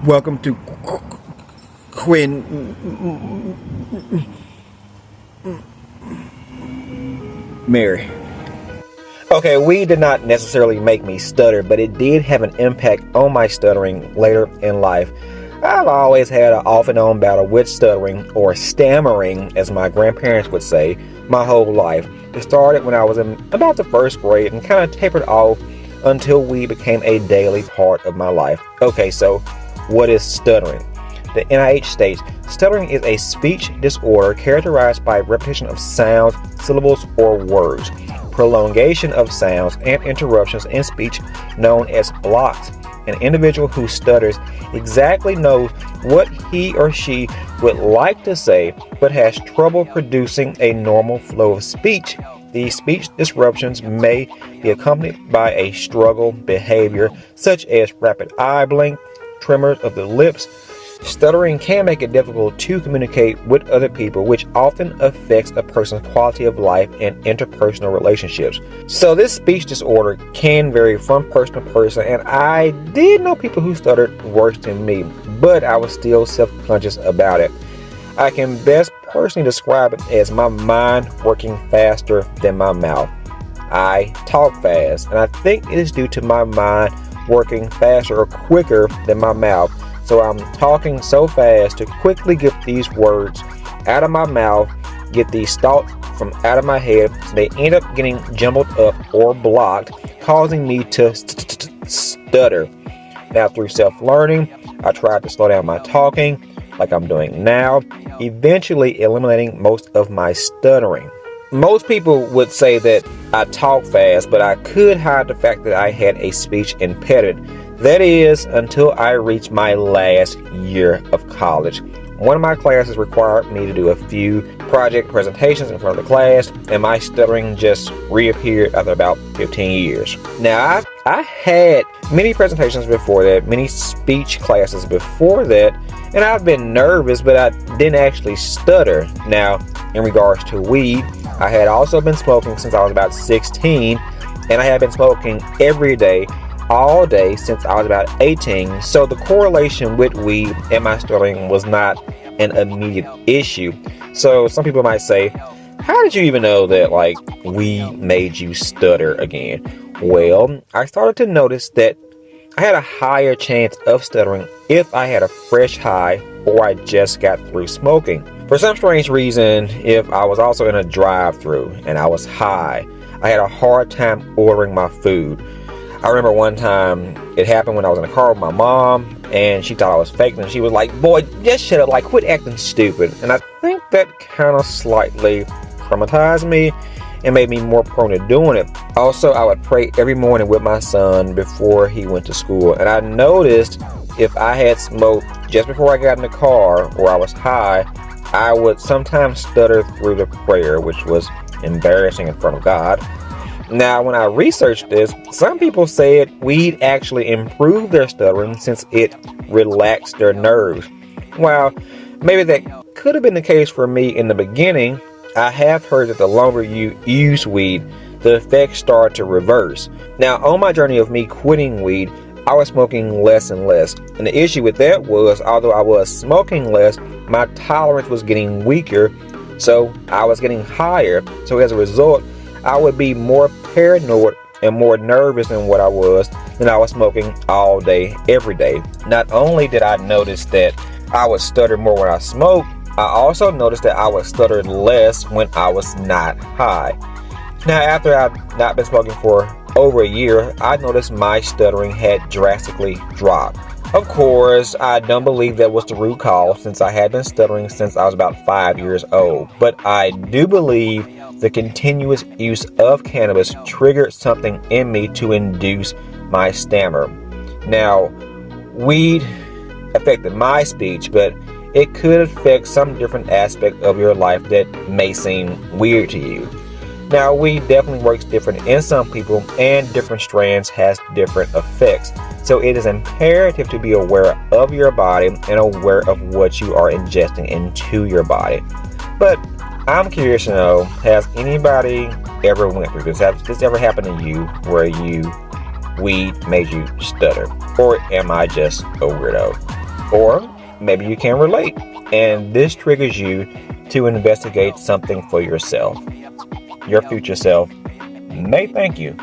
Welcome to Quinn Mary. Okay, weed did not necessarily make me stutter, but it did have an impact on my stuttering later in life. I've always had an off and on battle with stuttering, or stammering as my grandparents would say, my whole life. It started when I was in about the first grade and kind of tapered off until weed became a daily part of my life. Okay, so what is stuttering? The NIH states, stuttering is a speech disorder characterized by repetition of sounds, syllables, or words, prolongation of sounds, and interruptions in speech known as blocks. An individual who stutters exactly knows what he or she would like to say, but has trouble producing a normal flow of speech. These speech disruptions may be accompanied by a struggle behavior, such as rapid eye blink, tremors of the lips. Stuttering can make it difficult to communicate with other people, which often affects a person's quality of life and interpersonal relationships. So this speech disorder can vary from person to person, and I did know people who stuttered worse than me, but I was still self-conscious about it. I can best personally describe it as my mind working faster than my mouth. I talk fast, and I think it is due to my mind working faster or quicker than my mouth. So I'm talking so fast to quickly get these words out of my mouth, get these thoughts from out of my head, so they end up getting jumbled up or blocked, causing me to stutter. Now, through self-learning, I tried to slow down my talking, like I'm doing now, eventually eliminating most of my stuttering. Most people would say that I talk fast, but I could hide the fact that I had a speech impediment. That is, until I reached my last year of college. One of my classes required me to do a few project presentations in front of the class, and my stuttering just reappeared after about 15 years. Now, I had many presentations before that, many speech classes before that, and I've been nervous, but I didn't actually stutter. Now, in regards to weed, I had also been smoking since I was about 16, and I had been smoking every day, all day since I was about 18, so the correlation with weed and my stuttering was not an immediate issue. So some people might say, how did you even know that weed made you stutter again? Well, I started to notice that I had a higher chance of stuttering if I had a fresh high or I just got through smoking. For some strange reason, if I was also in a drive-thru and I was high, I had a hard time ordering my food. I remember one time it happened when I was in the car with my mom, and she thought I was faking, and she was like, "Boy, just shut up, quit acting stupid." And I think that kind of slightly traumatized me and made me more prone to doing it. Also, I would pray every morning with my son before he went to school, and I noticed if I had smoked just before I got in the car or I was high, I would sometimes stutter through the prayer, which was embarrassing in front of God. Now, when I researched this, some people said weed actually improved their stuttering since it relaxed their nerves. While maybe that could have been the case for me in the beginning, I have heard that the longer you use weed, the effects start to reverse. Now, on my journey of me quitting weed, I was smoking less and less. And the issue with that was, although I was smoking less, my tolerance was getting weaker, so I was getting higher. So as a result, I would be more paranoid and more nervous than what I was when I was smoking all day, every day. Not only did I notice that I would stutter more when I smoked, I also noticed that I would stutter less when I was not high. Now, after I've not been smoking for over a year, I noticed my stuttering had drastically dropped. Of course, I don't believe that was the root cause, since I had been stuttering since I was about 5 years old. But I do believe the continuous use of cannabis triggered something in me to induce my stammer. Now, weed affected my speech, but it could affect some different aspect of your life that may seem weird to you. Now, weed definitely works different in some people, and different strands has different effects. So it is imperative to be aware of your body and aware of what you are ingesting into your body. But I'm curious to know, has anybody ever went through this? Has this ever happened to you where you weed made you stutter? Or am I just a weirdo? Or maybe you can relate, and this triggers you to investigate something for yourself. Your future self may thank you.